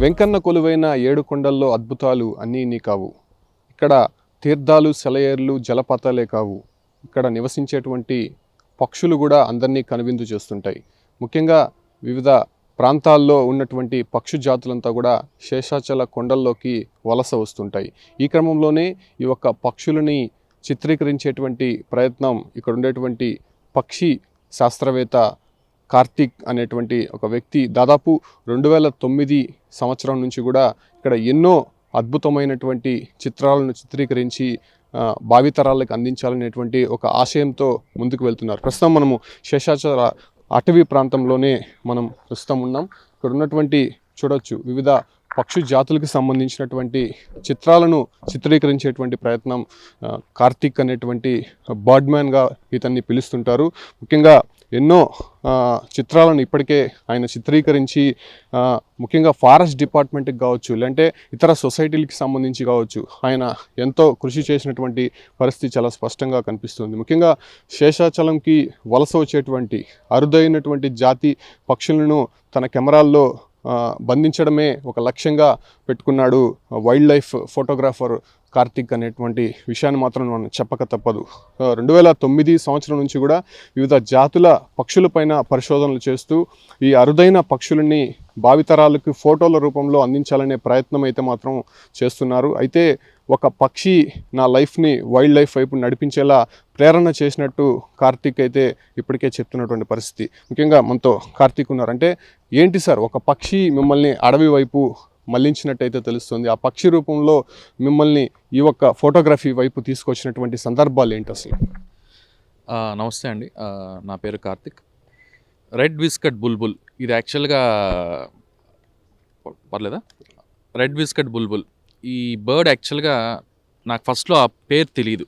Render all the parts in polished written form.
వెంకన్న కొలువైన ఏడు కొండల్లో అద్భుతాలు అన్నీ నీ కావు. ఇక్కడ తీర్థాలు, సెలయేర్లు, జలపాతాలే కావు. ఇక్కడ నివసించేటువంటి పక్షులు కూడా అందరినీ కనువిందు చేస్తుంటాయి. ముఖ్యంగా వివిధ ప్రాంతాల్లో ఉన్నటువంటి పక్షు జాతులంతా కూడా శేషాచల కొండల్లోకి వలస వస్తుంటాయి. ఈ క్రమంలోనే ఈ యొక్క పక్షులని చిత్రీకరించేటువంటి ప్రయత్నం ఇక్కడ ఉండేటువంటి పక్షి శాస్త్రవేత్త కార్తిక్ అనేటువంటి ఒక వ్యక్తి దాదాపు 2009 సంవత్సరం నుంచి కూడా ఇక్కడ ఎన్నో అద్భుతమైనటువంటి చిత్రాలను చిత్రీకరించి భావితరాలకు అందించాలనేటువంటి ఒక ఆశయంతో ముందుకు వెళ్తున్నారు. ప్రస్తుతం మనము శేషాచల అటవీ ప్రాంతంలోనే మనం ప్రస్తుతం ఉన్నాం. ఇక్కడ ఉన్నటువంటి చూడొచ్చు వివిధ పక్షి జాతులకు సంబంధించినటువంటి చిత్రాలను చిత్రీకరించేటువంటి ప్రయత్నం కార్తిక్ అనేటువంటి బర్డ్మ్యాన్గా ఇతన్ని పిలుస్తుంటారు. ముఖ్యంగా ఎన్నో చిత్రాలను ఇప్పటికే ఆయన చిత్రీకరించి ముఖ్యంగా ఫారెస్ట్ డిపార్ట్మెంట్కి కావచ్చు, లేదంటే ఇతర సొసైటీలకి సంబంధించి కావచ్చు, ఆయన ఎంతో కృషి చేసినటువంటి పరిస్థితి చాలా స్పష్టంగా కనిపిస్తుంది. ముఖ్యంగా శేషాచలంకి వలస వచ్చేటువంటి అరుదైనటువంటి జాతి పక్షులను తన కెమెరాల్లో బంధించడమే ఒక లక్ష్యంగా పెట్టుకున్నాడు వైల్డ్ లైఫ్ ఫోటోగ్రాఫర్ కార్తిక్ అనేటువంటి విషయాన్ని మాత్రం మనం చెప్పక తప్పదు. 2009 సంవత్సరం నుంచి కూడా వివిధ జాతుల పక్షులపైన పరిశోధనలు చేస్తూ ఈ అరుదైన పక్షులని భావితరాలకు ఫోటోల రూపంలో అందించాలనే ప్రయత్నం అయితే మాత్రం చేస్తున్నారు. అయితే ఒక పక్షి నా లైఫ్ని వైల్డ్ లైఫ్ వైపు నడిపించేలా ప్రేరణ చేసినట్టు కార్తిక్ అయితే ఇప్పటికే చెప్తున్నటువంటి పరిస్థితి. ముఖ్యంగా మనతో కార్తిక్ ఉన్నారు. అంటే ఏంటి సార్, ఒక పక్షి మిమ్మల్ని అడవి వైపు మళ్లించినట్టయితే తెలుస్తుంది. ఆ పక్షి రూపంలో మిమ్మల్ని ఈ ఒక్క ఫోటోగ్రఫీ వైపు తీసుకొచ్చినటువంటి సందర్భాలు ఏంటి అసలు? నమస్తే అండి, నా పేరు కార్తిక్. రెడ్ విస్కట్ బుల్బుల్ ఇది యాక్చువల్గా పర్లేదా? రెడ్ విస్కట్ బుల్బుల్ ఈ బర్డ్ యాక్చువల్గా నాకు ఫస్ట్లో ఆ పేరు తెలియదు.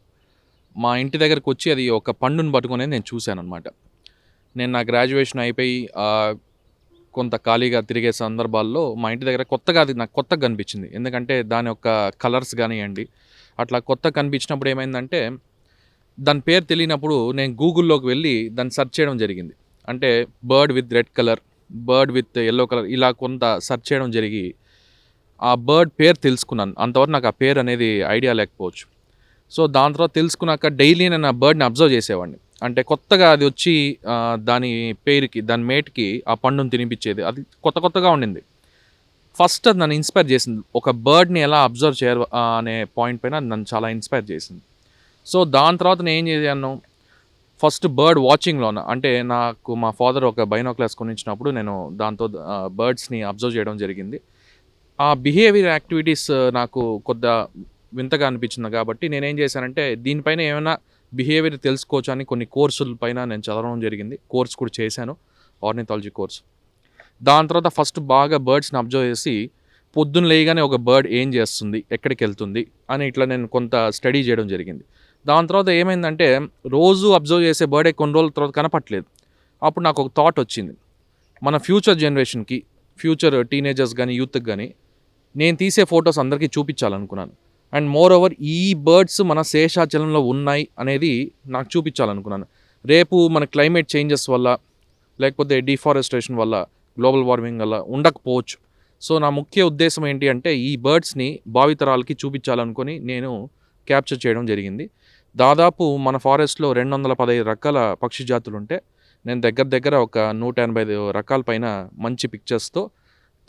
మా ఇంటి దగ్గరకు వచ్చి అది ఒక పండును పట్టుకునేది నేను చూశాను అనమాట. నేను నా గ్రాడ్యుయేషన్ అయిపోయి కొంత ఖాళీగా తిరిగే సందర్భాల్లో మా ఇంటి దగ్గర కొత్తగా అది నాకు కొత్తగా కనిపించింది. ఎందుకంటే దాని యొక్క కలర్స్ కానివ్వండి అట్లా కొత్తగా కనిపించినప్పుడు ఏమైందంటే దాని పేరు తెలియనప్పుడు నేను గూగుల్లోకి వెళ్ళి దాన్ని సెర్చ్ చేయడం జరిగింది. అంటే bird with red colour, bird with yellow colour ఇలా కొంత సెర్చ్ చేయడం జరిగి ఆ బర్డ్ పేరు తెలుసుకున్నాను. అంతవరకు నాకు ఆ పేరు అనేది ఐడియా లేకపోవచ్చు. సో దాని తర్వాత తెలుసుకున్నాక డైలీ నేను ఆ బర్డ్ని అబ్జర్వ్ చేసేవాడిని. అంటే కొత్తగా అది వచ్చి దాని పేరుకి దాని మేట్కి ఆ పండును తినిపించేది. అది కొత్తగా ఉండింది. ఫస్ట్ అది నన్ను ఇన్స్పైర్ చేసింది. ఒక బర్డ్ని ఎలా అబ్జర్వ్ చేయరు అనే పాయింట్ పైన నన్ను చాలా ఇన్స్పైర్ చేసింది. సో దాని తర్వాత నేను ఏం చేశాను, ఫస్ట్ బర్డ్ వాచింగ్లోన అంటే నాకు మా ఫాదర్ ఒక బైనాక్యులర్స్ కొనిచ్చినప్పుడు నేను దాంతో బర్డ్స్ని అబ్జర్వ్ చేయడం జరిగింది. ఆ బిహేవియర్ యాక్టివిటీస్ నాకు కొద్దిగా వింతగా అనిపించింది కాబట్టి నేనేం చేశానంటే దీనిపైన ఏమైనా బిహేవియర్ తెలుసుకోవచ్చు అని కొన్ని కోర్సుల పైన నేను చదవడం జరిగింది. కోర్స్ కూడా చేశాను, ఆర్నిథాలజీ కోర్స్. దాని తర్వాత ఫస్ట్ బాగా బర్డ్స్ని అబ్జర్వ్ చేసి పొద్దున్న లేయగానే ఒక బర్డ్ ఏం చేస్తుంది, ఎక్కడికి వెళ్తుంది అని ఇట్లా నేను కొంత స్టడీ చేయడం జరిగింది. దాని తర్వాత ఏమైందంటే రోజు అబ్జర్వ్ చేసే బర్డే కొన్ని రోజుల తర్వాత కనపట్లేదు. అప్పుడు నాకు ఒక థాట్ వచ్చింది, మన ఫ్యూచర్ జనరేషన్కి, ఫ్యూచర్ టీనేజర్స్ కానీ యూత్కి కానీ నేను తీసే ఫొటోస్ అందరికీ చూపించాలనుకున్నాను. అండ్ మోర్ ఓవర్ ఈ బర్డ్స్ మన శేషాచలంలో ఉన్నాయి అనేది నాకు చూపించాలనుకున్నాను. రేపు మన క్లైమేట్ చేంజెస్ వల్ల లేకపోతే డిఫారెస్టేషన్ వల్ల, గ్లోబల్ వార్మింగ్ వల్ల ఉండకపోవచ్చు. సో నా ముఖ్య ఉద్దేశం ఏంటి అంటే ఈ బర్డ్స్ని భావితరాలకి చూపించాలనుకొని నేను క్యాప్చర్ చేయడం జరిగింది. దాదాపు మన ఫారెస్ట్లో 215 రకాల పక్షి జాతులు ఉంటే నేను దగ్గర ఒక 185 రకాల పైన మంచి పిక్చర్స్తో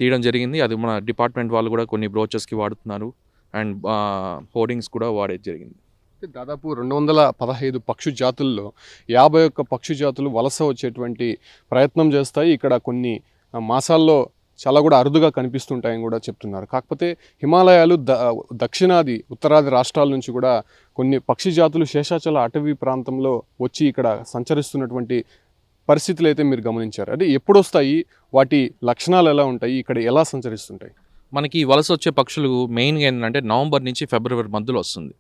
తీయడం జరిగింది. అది మన డిపార్ట్మెంట్ వాళ్ళు కూడా కొన్ని బ్రోచర్స్కి వాడుతున్నారు అండ్ హోర్డింగ్స్ కూడా వాడేది జరిగింది. దాదాపు 215 పక్షి జాతుల్లో 51 పక్షి జాతులు వలస వచ్చేటువంటి ప్రయత్నం చేస్తాయి. ఇక్కడ కొన్ని మాసాల్లో చాలా కూడా అరుదుగా కనిపిస్తుంటాయని కూడా చెప్తున్నారు. కాకపోతే హిమాలయాలు, దక్షిణాది, ఉత్తరాది రాష్ట్రాల నుంచి కూడా కొన్ని పక్షి జాతులు శేషాచల అటవీ ప్రాంతంలో వచ్చి ఇక్కడ సంచరిస్తున్నటువంటి పరిస్థితులు అయితే మీరు గమనించారు. అంటే ఎప్పుడు వస్తాయి, వాటి లక్షణాలు ఎలా ఉంటాయి, ఇక్కడ ఎలా సంచరిస్తుంటాయి? మనకి వలస వచ్చే పక్షులు మెయిన్గా ఏంటంటే నవంబర్ నుంచి ఫిబ్రవరి మధ్యలో వస్తుంది.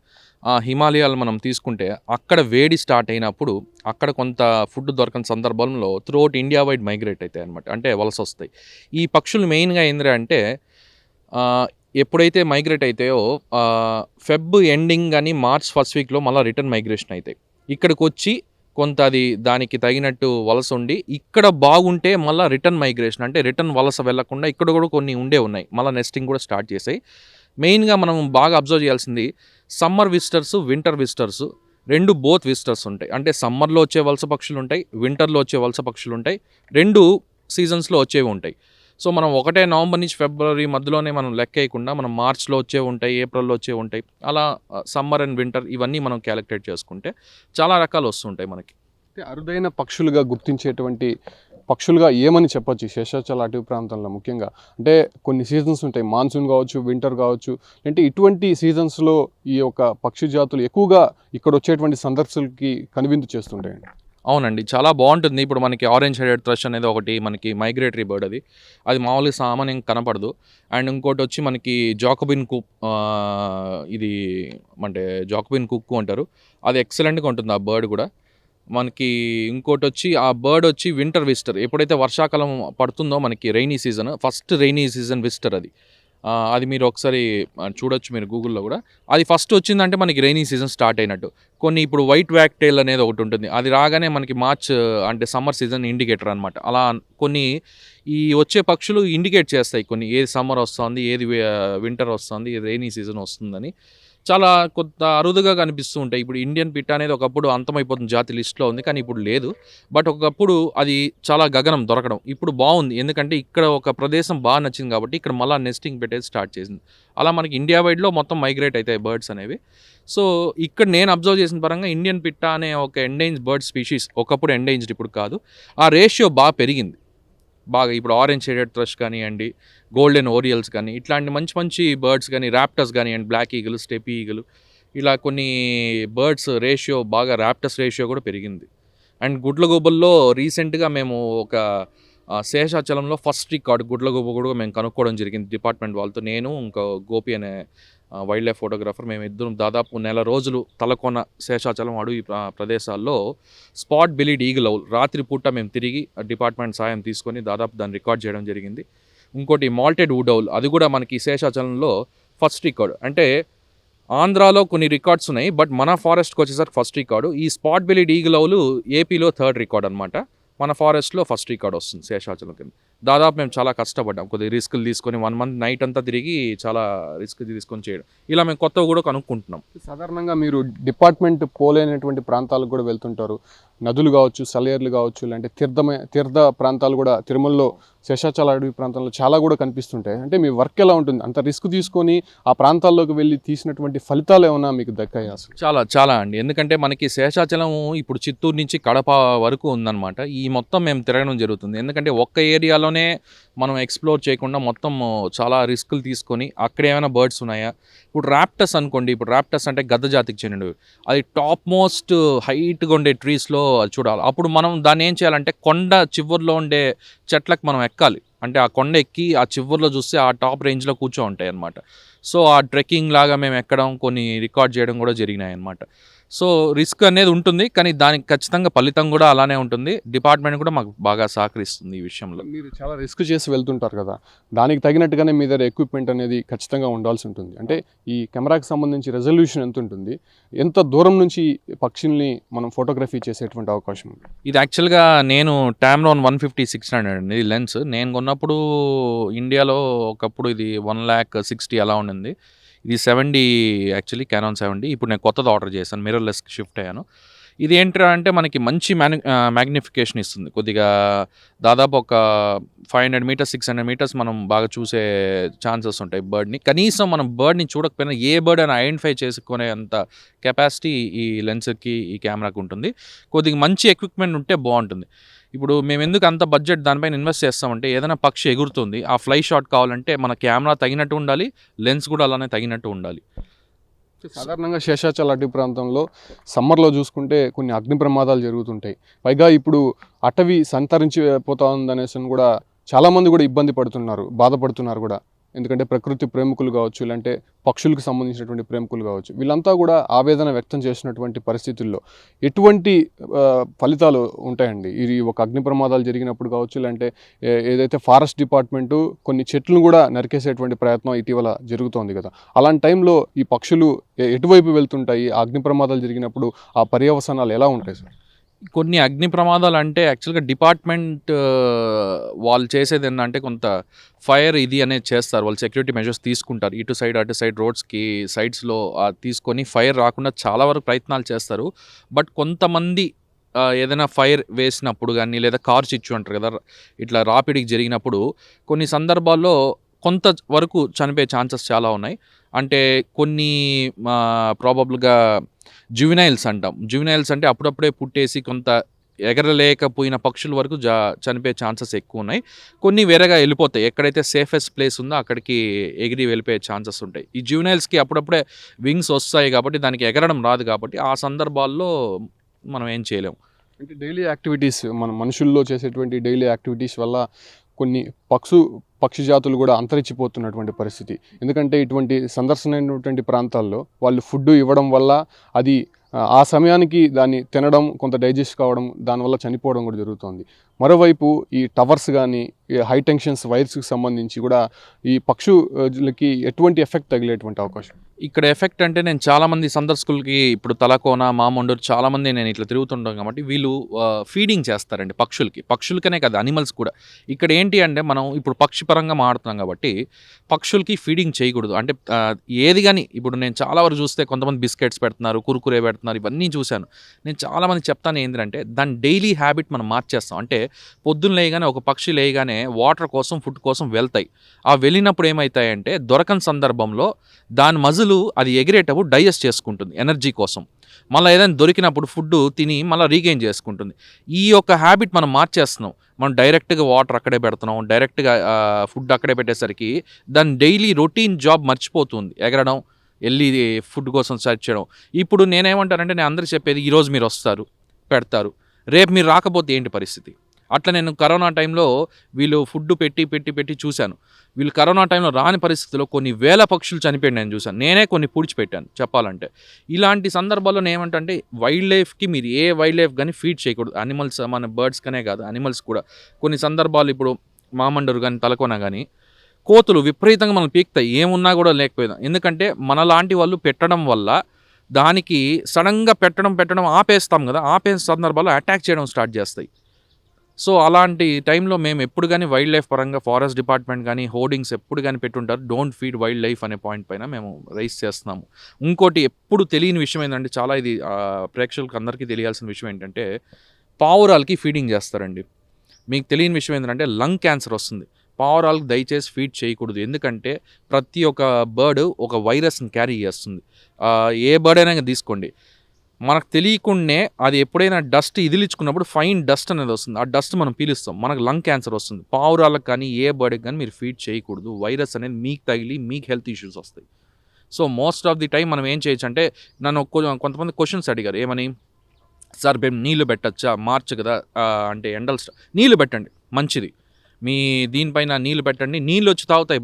హిమాలయాలు మనం తీసుకుంటే అక్కడ వేడి స్టార్ట్ అయినప్పుడు అక్కడ కొంత ఫుడ్ దొరకని సందర్భంలో త్రూఅవుట్ ఇండియా వైడ్ మైగ్రేట్ అవుతాయి అనమాట, అంటే వలస వస్తాయి. ఈ పక్షులు మెయిన్గా ఏంటంటే ఎప్పుడైతే మైగ్రేట్ అవుతాయో ఫెబ్ ఎండింగ్ కానీ మార్చ్ ఫస్ట్ వీక్లో మళ్ళీ రిటర్న్ మైగ్రేషన్ అవుతాయి. ఇక్కడికి వచ్చి కొంత అది దానికి తగినట్టు వలస ఉండి ఇక్కడ బాగుంటే మళ్ళీ రిటర్న్ మైగ్రేషన్ అంటే రిటర్న్ వలస వెళ్లకుండా ఇక్కడ కూడా కొన్ని ఉన్నాయి మళ్ళీ నెస్టింగ్ కూడా స్టార్ట్ చేసాయి. మెయిన్గా మనం బాగా అబ్జర్వ్ చేయాల్సింది సమ్మర్ విజిటర్స్ వింటర్ విజిటర్స్ రెండు బోత్ విజిటర్స్ ఉంటాయి. అంటే సమ్మర్లో వచ్చే వలస పక్షులు ఉంటాయి, వింటర్లో వచ్చే వలస పక్షులు ఉంటాయి, రెండు సీజన్స్లో వచ్చేవి ఉంటాయి. సో మనం ఒకటే నవంబర్ నుంచి ఫిబ్రవరి మధ్యలోనే మనం లెక్క వేయకుండా మనం మార్చ్లో వచ్చేవి ఉంటాయి, ఏప్రిల్లో వచ్చేవి ఉంటాయి, అలా సమ్మర్ అండ్ వింటర్ ఇవన్నీ మనం క్యాలిక్యులేట్ చేసుకుంటే చాలా రకాలు వస్తుంటాయి మనకి. అరుదైన పక్షులుగా గుర్తించేటువంటి పక్షులుగా ఏమని చెప్పొచ్చు శేషాచల అటవీ ప్రాంతంలో ముఖ్యంగా? అంటే కొన్ని సీజన్స్ ఉంటాయి, మాన్సూన్ కావచ్చు, వింటర్ కావచ్చు, అంటే ఇటువంటి సీజన్స్లో ఈ యొక్క పక్షి జాతులు ఎక్కువగా ఇక్కడ వచ్చేటువంటి సందర్శకులకి కనువిందు చేస్తుంటాయండి. అవునండి, చాలా బాగుంటుంది. ఇప్పుడు మనకి ఆరెంజ్ హెడెడ్ థ్రష్ అనేది ఒకటి మనకి మైగ్రేటరీ బర్డ్, అది మామూలుగా సామాన్యం కనపడదు. అండ్ ఇంకోటి వచ్చి మనకి జాకబిన్ కుక్, ఇది అంటే జాకబిన్ కుక్కు అంటారు, అది ఎక్సలెంట్గా ఉంటుంది ఆ బర్డ్ కూడా మనకి. ఇంకోటి వచ్చి ఆ బర్డ్ వచ్చి వింటర్ విజిటర్, ఎప్పుడైతే వర్షాకాలం పడుతుందో మనకి rainy season, first rainy season visitor అది. అది మీరు ఒకసారి చూడొచ్చు మీరు గూగుల్లో కూడా. అది ఫస్ట్ వచ్చిందంటే మనకి రైనీ సీజన్ స్టార్ట్ అయినట్టు. కొన్ని ఇప్పుడు వైట్ వ్యాక్ టైల్ అనేది ఒకటి ఉంటుంది, అది రాగానే మనకి మార్చ్ అంటే సమ్మర్ సీజన్ ఇండికేటర్ అనమాట. అలా కొన్ని ఈ వచ్చే పక్షులు ఇండికేట్ చేస్తాయి కొన్ని, ఏది సమ్మర్ వస్తుంది, ఏది వింటర్ వస్తుంది, ఏది రైనీ సీజన్ వస్తుందని. చాలా కొంత అరుదుగా కనిపిస్తూ ఉంటాయి. ఇప్పుడు ఇండియన్ పిట్ట అనేది ఒకప్పుడు అంతమైపోతుంది, జాతి లిస్ట్లో ఉంది, కానీ ఇప్పుడు లేదు. బట్ ఒకప్పుడు అది చాలా గగనం దొరకడం, ఇప్పుడు బాగుంది. ఎందుకంటే ఇక్కడ ఒక ప్రదేశం బాగా నచ్చింది కాబట్టి ఇక్కడ మళ్ళీ నెస్టింగ్ పెట్టేది స్టార్ట్ చేసింది. అలా మనకి ఇండియా వైడ్లో మొత్తం మైగ్రేట్ అవుతాయి బర్డ్స్ అనేవి. సో ఇక్కడ నేను అబ్జర్వ్ చేసిన పరంగా ఇండియన్ పిట్ట అనే ఒక ఎండేంజ్డ్ బర్డ్ స్పీషీస్, ఒకప్పుడు ఎండేంజ్డ్ ఇప్పుడు కాదు, ఆ రేషియో బాగా పెరిగింది. బాగా ఇప్పుడు ఆరెంజ్ షేడెడ్ థ్రష్ కానివ్వండి, గోల్డెన్ ఓరియల్స్ కానీ, ఇట్లాంటి మంచి మంచి బర్డ్స్ కానీ, ర్యాప్టర్స్ కానివ్వండి, బ్లాక్ ఈగలు, స్టెపీ ఈగలు, ఇలా కొన్ని బర్డ్స్ రేషియో బాగా, ర్యాప్టర్స్ రేషియో కూడా పెరిగింది. అండ్ గుడ్లగూబల్లో రీసెంట్గా మేము ఒక శేషాచలంలో ఫస్ట్ రికార్డ్ గుడ్లగూబ కూడా మేము కనుక్కోవడం జరిగింది డిపార్ట్మెంట్ వాళ్ళతో. నేను ఇంకా గోపి అనే వైల్డ్ లైఫ్ ఫోటోగ్రాఫర్, మేము ఇద్దరం దాదాపు 1 నెల రోజులు తలకోన శేషాచలం అడవి ప్రదేశాల్లో స్పాట్ బిలీడ్ ఈగల్ అవుల్ రాత్రిపూట మేము తిరిగి డిపార్ట్మెంట్ సాయం తీసుకొని దాదాపు దాన్ని రికార్డ్ చేయడం జరిగింది. ఇంకోటి మాల్టెడ్ వుడ్ అవుల్, అది కూడా మనకి శేషాచలంలో ఫస్ట్ రికార్డ్. అంటే ఆంధ్రాలో కొన్ని రికార్డ్స్ ఉన్నాయి, బట్ మన ఫారెస్ట్కి వచ్చేసరికి ఫస్ట్ రికార్డు. ఈ స్పాట్ బిలీడ్ ఈగల్ అవులు ఏపీలో 3rd రికార్డ్ అనమాట. మన ఫారెస్ట్లో ఫస్ట్ రికార్డ్ వస్తుంది శేషాచలం కింద. దాదాపు మేము చాలా కష్టపడ్డాం, కొద్దిగా రిస్కులు తీసుకొని 1 మంత్ నైట్ అంతా తిరిగి చాలా రిస్క్ తీసుకొని చేయడం. ఇలా మేము కొత్తగా కూడా కనుక్కుంటున్నాం. సాధారణంగా మీరు డిపార్ట్మెంట్ పోలేనటువంటి ప్రాంతాలకు కూడా వెళ్తుంటారు, నదులు కావచ్చు, సెలయేర్లు కావచ్చు, ఇలాంటి తీర్థ ప్రాంతాలు కూడా తిరుమలలో శేషాచల అడవి ప్రాంతంలో చాలా కూడా కనిపిస్తుంటాయి. అంటే మీ వర్క్ ఎలా ఉంటుంది? అంత రిస్క్ తీసుకొని ఆ ప్రాంతాల్లోకి వెళ్ళి తీసినటువంటి ఫలితాలు ఏమైనా మీకు దక్కాయి అసలు? చాలా చాలా అండి, ఎందుకంటే మనకి శేషాచలం ఇప్పుడు చిత్తూరు నుంచి కడప వరకు ఉందన్నమాట. ఈ మొత్తం మేము తిరగడం జరుగుతుంది. ఎందుకంటే ఒక్క ఏరియాలోనే మనం ఎక్స్ప్లోర్ చేయకుండా మొత్తం చాలా రిస్కులు తీసుకొని అక్కడ ఏమైనా బర్డ్స్ ఉన్నాయా. ఇప్పుడు ర్యాప్టర్స్ అనుకోండి, ఇప్పుడు ర్యాప్టర్స్ అంటే గద్ద జాతికి చెందినవి, అది టాప్ మోస్ట్ హైట్గా ఉండే ట్రీస్లో చూడాలి. అప్పుడు మనం దాన్ని ఏం చేయాలంటే కొండ చివర్లో ఉండే చెట్లకు మనం ఎక్కాలి. అంటే ఆ కొండ ఎక్కి ఆ చివర్లో చూస్తే ఆ టాప్ రేంజ్లో కూర్చో ఉంటాయి అన్నమాట. సో ఆ ట్రెక్కింగ్ లాగా మేము ఎక్కడం, కొన్ని రికార్డ్ చేయడం కూడా జరిగినాయి అన్నమాట. సో రిస్క్ అనేది ఉంటుంది, కానీ దానికి ఖచ్చితంగా ఫలితం కూడా అలానే ఉంటుంది. డిపార్ట్మెంట్ కూడా మాకు బాగా సహకరిస్తుంది ఈ విషయంలో. మీరు చాలా రిస్క్ చేసి వెళ్తుంటారు కదా, దానికి తగినట్టుగానే మీ దగ్గర ఎక్విప్మెంట్ అనేది ఖచ్చితంగా ఉండాల్సి ఉంటుంది. అంటే ఈ కెమెరాకి సంబంధించి రెజల్యూషన్ ఎంత ఉంటుంది, ఎంత దూరం నుంచి పక్షుల్ని మనం ఫోటోగ్రఫీ చేసేటువంటి అవకాశం ఉంది? ఇది యాక్చువల్గా నేను టామ్రాన్ 150-600 అండి లెన్స్. నేను కొన్నప్పుడు ఇండియాలో ఒకప్పుడు ఇది 1,60,000 అలా ఉండింది. ఇది 70 యాక్చువల్లీ కెనాన్ 70. ఇప్పుడు నేను కొత్తది ఆర్డర్ చేశాను, మిర్రర్లెస్కి షిఫ్ట్ అయ్యాను. ఇది ఏంటంటే అంటే మనకి మంచి మ్యాగ్నిఫికేషన్ ఇస్తుంది. కొద్దిగా దాదాపు ఒక 500 మీటర్స్ 600 మీటర్స్ మనం బాగా చూసే ఛాన్సెస్ ఉంటాయి బర్డ్ని. కనీసం మనం బర్డ్ని చూడకపోయినా ఏ బర్డ్ అని ఐడెంటిఫై చేసుకునే అంత కెపాసిటీ ఈ లెన్స్కి, ఈ కెమెరాకి ఉంటుంది. కొద్దిగా మంచి ఎక్విప్మెంట్ ఉంటే బాగుంటుంది. ఇప్పుడు మేము ఎందుకు అంత బడ్జెట్ దానిపైన ఇన్వెస్ట్ చేస్తామంటే, ఏదైనా పక్షి ఎగురుతుంది, ఆ ఫ్లై షాట్ కావాలంటే మన కెమెరా తగినట్టు ఉండాలి, లెన్స్ కూడా అలానే తగినట్టు ఉండాలి. సాధారణంగా శేషాచల అటవీ ప్రాంతంలో సమ్మర్లో చూసుకుంటే కొన్ని అగ్ని ప్రమాదాలు జరుగుతుంటాయి. పైగా ఇప్పుడు అటవీ సంతరించిపోతా ఉందనేసి కూడా చాలామంది కూడా ఇబ్బంది పడుతున్నారు, బాధపడుతున్నారు కూడా. ఎందుకంటే ప్రకృతి ప్రేమికులు కావచ్చు, ఇలాంటి పక్షులకు సంబంధించినటువంటి ప్రేమికులు కావచ్చు, వీళ్ళంతా కూడా ఆవేదన వ్యక్తం చేసినటువంటి పరిస్థితుల్లో ఎటువంటి ఫలితాలు ఉంటాయండి? ఇది ఒక అగ్ని ప్రమాదాలు జరిగినప్పుడు కావచ్చు, ఇలాంటి ఏదైతే ఫారెస్ట్ డిపార్ట్మెంటు కొన్ని చెట్లను కూడా నరికేసేటువంటి ప్రయత్నం ఇటీవల జరుగుతోంది కదా, అలాంటి టైంలో ఈ పక్షులు ఎటువైపు వెళ్తుంటాయి? ఆ అగ్ని ప్రమాదాలు జరిగినప్పుడు ఆ పర్యవసానాలు ఎలా ఉంటాయి సార్? కొన్ని అగ్ని ప్రమాదాలు అంటే యాక్చువల్గా డిపార్ట్మెంట్ వాళ్ళు చేసేది ఏంటంటే కొంత ఫైర్ ఇది అనేది చేస్తారు, వాళ్ళు సెక్యూరిటీ మెజర్స్ తీసుకుంటారు, ఇటు సైడ్ అటు సైడ్ రోడ్స్కి సైడ్స్లో తీసుకొని ఫైర్ రాకుండా చాలా వరకు ప్రయత్నాలు చేస్తారు. బట్ కొంతమంది ఏదైనా ఫైర్ వేసినప్పుడు కానీ లేదా కార్ చిచ్చు అంటారు కదా, ఇట్లా రాపిడికి జరిగినప్పుడు కొన్ని సందర్భాల్లో కొంత వరకు చనిపోయే ఛాన్సెస్ చాలా ఉన్నాయి. అంటే కొన్ని ప్రాబబుల్గా జువినైల్స్ అంటాం. జువినైల్స్ అంటే అప్పుడప్పుడే పుట్టేసి కొంత ఎగరలేకపోయిన పక్షుల వరకు చనిపోయే ఛాన్సెస్ ఎక్కువ ఉన్నాయి. కొన్ని వేరేగా వెళ్ళిపోతాయి, ఎక్కడైతే సేఫెస్ట్ ప్లేస్ ఉందో అక్కడికి ఎగిరి వెళ్ళిపోయే ఛాన్సెస్ ఉంటాయి. ఈ జువినైల్స్కి అప్పుడప్పుడే వింగ్స్ వస్తాయి కాబట్టి దానికి ఎగరడం రాదు కాబట్టి ఆ సందర్భాల్లో మనం ఏం చేయలేము. అంటే డైలీ యాక్టివిటీస్, మన మనుషుల్లో చేసేటువంటి డైలీ యాక్టివిటీస్ వల్ల కొన్ని పక్షి జాతులు కూడా అంతరించిపోతున్నటువంటి పరిస్థితి. ఎందుకంటే ఇటువంటి సందర్శనమైనటువంటి ప్రాంతాల్లో వాళ్ళు ఫుడ్ ఇవ్వడం వల్ల అది ఆ సమయానికి దాన్ని తినడం, కొంత డైజెస్ట్ కావడం, దానివల్ల చనిపోవడం కూడా జరుగుతుంది. మరోవైపు ఈ టవర్స్ కానీ, ఈ హై టెన్షన్స్ వైర్స్కి సంబంధించి కూడా ఈ పక్షులకి ఎటువంటి ఎఫెక్ట్ తగిలేటువంటి అవకాశం? ఇక్కడ ఎఫెక్ట్ అంటే నేను చాలామంది సందర్శకులకి ఇప్పుడు తలకోన, మామండూరు చాలామంది నేను ఇట్లా తిరుగుతుంటాం కాబట్టి వీళ్ళు ఫీడింగ్ చేస్తారండి పక్షులకనే కాదు అనిమల్స్ కూడా. ఇక్కడ ఏంటి అంటే మనం ఇప్పుడు పక్షి పరంగా మాట్లాడుతున్నాం కాబట్టి పక్షులకి ఫీడింగ్ చేయకూడదు. అంటే ఏది కానీ ఇప్పుడు నేను చాలా వరకు చూస్తే కొంతమంది బిస్కెట్స్ పెడుతున్నారు, కురుకురే పెడుతున్నారు, ఇవన్నీ చూశాను. నేను చాలామంది చెప్తాను ఏంటంటే దాని డైలీ హ్యాబిట్ మనం మార్చేస్తాం. అంటే పొద్దున్న లేయగానే ఒక పక్షి లేయగానే వాటర్ కోసం, ఫుడ్ కోసం వెళ్తాయి. ఆ వెళ్ళినప్పుడు ఏమవుతాయంటే దొరకని సందర్భంలో దాని మజిల్ అది ఎగిరేటప్పుడు డైజెస్ట్ చేసుకుంటుంది ఎనర్జీ కోసం. మళ్ళీ ఏదైనా దొరికినప్పుడు ఫుడ్ తిని మళ్ళీ రీగెయిన్ చేసుకుంటుంది. ఈ యొక్క హ్యాబిట్ మనం మార్చేస్తున్నాం. మనం డైరెక్ట్గా వాటర్ అక్కడే పెడుతున్నాం, డైరెక్ట్గా ఫుడ్ అక్కడే పెట్టేసరికి దాని డైలీ రొటీన్ జాబ్ మర్చిపోతుంది, ఎగరడం, వెళ్ళి ఫుడ్ కోసం సర్చ్ చేయడం. ఇప్పుడు నేనేమంటానంటే నేను అందరికీ చెప్పేది ఈరోజు మీరు వస్తారు, పెడతారు, రేపు మీరు రాకపోతే ఏంటి పరిస్థితి? అట్లా నేను కరోనా టైంలో వీళ్ళు ఫుడ్ పెట్టి చూశాను. వీళ్ళు కరోనా టైంలో రాని పరిస్థితిలో కొన్ని వేల పక్షులు చనిపోయాడు నేను చూశాను. నేనే కొన్ని పూడ్చిపెట్టాను చెప్పాలంటే. ఇలాంటి సందర్భాల్లో ఏమంటే వైల్డ్ లైఫ్కి మీరు ఏ వైల్డ్ లైఫ్ కానీ ఫీడ్ చేయకూడదు. అనిమల్స్ మన బర్డ్స్కనే కాదు, అనిమల్స్ కూడా కొన్ని సందర్భాలు ఇప్పుడు మామండూరు కానీ, తలకోన కానీ కోతులు విపరీతంగా మనం పీకుతాయి, ఏమున్నా కూడా లేకపోయినా. ఎందుకంటే మనలాంటి వాళ్ళు పెట్టడం వల్ల దానికి సడన్గా పెట్టడం ఆపేస్తాం కదా, ఆపేసిన సందర్భాల్లో అటాక్ చేయడం స్టార్ట్ చేస్తాయి. సో అలాంటి టైంలో మేము ఎప్పుడు కానీ వైల్డ్ లైఫ్ పరంగా ఫారెస్ట్ డిపార్ట్మెంట్ కానీ హోర్డింగ్స్ ఎప్పుడు కానీ పెట్టుంటారు, డోంట్ ఫీడ్ వైల్డ్ లైఫ్ అనే పాయింట్ పైన మేము రైస్ చేస్తున్నాము. ఇంకోటి ఎప్పుడు తెలియని విషయం ఏంటంటే, చాలా ఇది ప్రేక్షకులకు అందరికీ తెలియాల్సిన విషయం ఏంటంటే పావురాలకి ఫీడింగ్ చేస్తారండి. మీకు తెలియని విషయం ఏంటంటే లంగ్ క్యాన్సర్ వస్తుంది. పావురాలకు దయచేసి ఫీడ్ చేయకూడదు. ఎందుకంటే ప్రతి ఒక్క బర్డ్ ఒక వైరస్ని క్యారీ చేస్తుంది. ఏ బర్డ్ అయినా తీసుకోండి, మనకు తెలియకుండానే అది ఎప్పుడైనా డస్ట్ ఇదిలించుకున్నప్పుడు ఫైన్ డస్ట్ అనేది వస్తుంది. ఆ డస్ట్ మనం పీలుస్తాం, మనకు లంగ్ క్యాన్సర్ వస్తుంది. పావురాలకు కానీ ఏ బర్డ్కి కానీ మీరు ఫీడ్ చేయకూడదు. వైరస్ అనేది మీకు తగిలి మీకు హెల్త్ ఇష్యూస్ వస్తాయి. So most of the time మనం ఏం చేయొచ్చు అంటే, నన్ను కొంతమంది క్వశ్చన్స్ అడిగారు, ఏమని, సార్ మేము నీళ్లు పెట్టచ్చా, మార్చ్ కదా అంటే ఎండల్ నీళ్లు పెట్టండి మంచిది, మీ దీనిపైన నీళ్లు పెట్టండి, నీళ్ళు వచ్చి తాగుతాయి.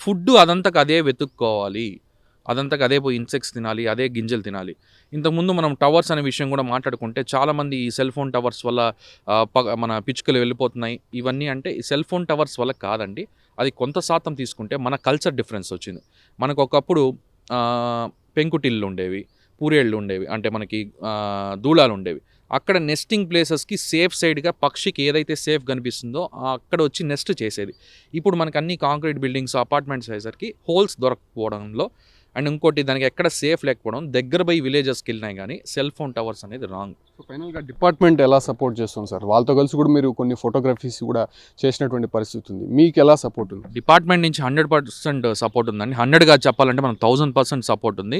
ఫుడ్ అదంతకు అదే వెతుక్కోవాలి, అదంతకు అదే పోయి ఇన్సెక్ట్స్ తినాలి, అదే గింజలు తినాలి. ఇంతకుముందు మనం టవర్స్ అనే విషయం కూడా మాట్లాడుకుంటే చాలామంది ఈ సెల్ ఫోన్ టవర్స్ వల్ల మన పిచ్చుకలు వెళ్ళిపోతున్నాయి ఇవన్నీ. అంటే ఈ సెల్ ఫోన్ టవర్స్ వల్ల కాదండి, అది కొంత శాతం తీసుకుంటే మన కల్చర్ డిఫరెన్స్ వచ్చింది. మనకు ఒకప్పుడు పెంకుటిళ్ళు ఉండేవి, పూరేళ్ళు ఉండేవి, అంటే మనకి దూలాలు ఉండేవి. అక్కడ నెస్టింగ్ ప్లేసెస్కి సేఫ్ సైడ్గా పక్షికి ఏదైతే సేఫ్ కనిపిస్తుందో అక్కడ వచ్చి నెస్ట్ చేసేది. ఇప్పుడు మనకు అన్ని కాంక్రీట్ బిల్డింగ్స్, అపార్ట్మెంట్స్ అయ్యేసరికి హోల్స్ దొరకపోవడంలో, అండ్ ఇంకోటి దానికి ఎక్కడ సేఫ్ లేకపోవడం, దగ్గర పోయి విలేజెస్కి వెళ్ళినాయి కానీ సెల్ ఫోన్ టవర్స్ అనేది రాంగ్. సో ఫైనల్గా డిపార్ట్మెంట్ ఎలా సపోర్ట్ చేస్తుంది సార్? వాళ్ళతో కలిసి కూడా మీరు కొన్ని ఫోటోగ్రఫీస్ కూడా చేసినటువంటి పరిస్థితి ఉంది, మీకు ఎలా సపోర్ట్ ఉంది? డిపార్ట్మెంట్ నుంచి 100% సపోర్ట్ ఉందండి. 100గా చెప్పాలంటే మనం 1000% సపోర్ట్ ఉంది.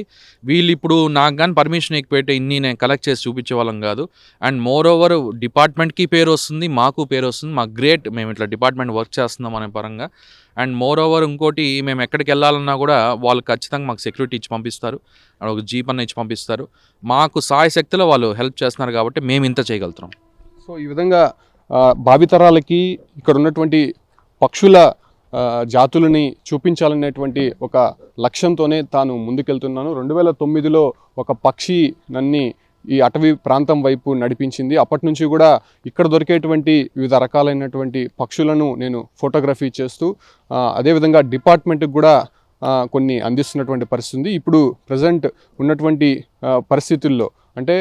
వీళ్ళు ఇప్పుడు నాకు కానీ పర్మిషన్ ఎక్కిపెట్టి ఇన్ని నేను కలెక్ట్ చేసి చూపించే వాళ్ళం కాదు. అండ్ మోర్ ఓవర్ డిపార్ట్మెంట్కి పేరు వస్తుంది, మాకు పేరు వస్తుంది, మాకు గ్రేట్, మేము ఇట్లా డిపార్ట్మెంట్ వర్క్ చేస్తున్నాం అనే పరంగా. అండ్ మోర్ ఓవర్ ఇంకోటి, మేము ఎక్కడికి వెళ్ళాలన్నా కూడా వాళ్ళు ఖచ్చితంగా మాకు సెక్యూరిటీ ఇచ్చి పంపిస్తారు, ఒక జీప్ అన్న ఇచ్చి పంపిస్తారు. మాకు సాయశక్తిలో వాళ్ళు హెల్ప్ చేస్తున్నారు కాబట్టి మేము ఇంత చేయగలుగుతున్నాం. సో ఈ విధంగా భావితరాలకి ఇక్కడ ఉన్నటువంటి పక్షుల జాతులని చూపించాలనేటువంటి ఒక లక్ష్యంతోనే తాను ముందుకెళ్తున్నాను. 2009లో ఒక పక్షి నన్ను ఈ అటవీ ప్రాంతం వైపు నడిపించింది. అప్పటి నుంచి కూడా ఇక్కడ దొరికేటువంటి వివిధ రకాలైనటువంటి పక్షులను నేను ఫోటోగ్రఫీ చేస్తూ అదేవిధంగా డిపార్ట్మెంట్కి కూడా కొన్ని అందిస్తున్నటువంటి పరిస్థితి ఉంది. ఇప్పుడు ప్రజెంట్ ఉన్నటువంటి పరిస్థితుల్లో అంటే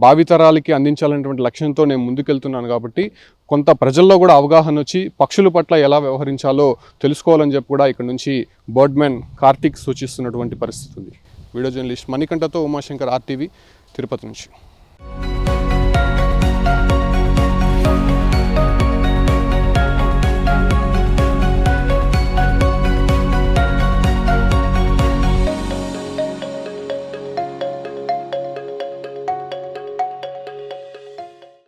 భావితరాలకి అందించాలనేటువంటి లక్ష్యంతో నేను ముందుకెళ్తున్నాను కాబట్టి కొంత ప్రజల్లో కూడా అవగాహన వచ్చి పక్షుల పట్ల ఎలా వ్యవహరించాలో తెలుసుకోవాలని చెప్పి కూడా ఇక్కడ నుంచి బర్డ్మెన్ కార్తిక్ సూచిస్తున్నటువంటి పరిస్థితి ఉంది. వీడియో జర్నలిస్ట్ మణికంఠతో ఉమాశంకర్ RTV తిరుపతి నుంచి.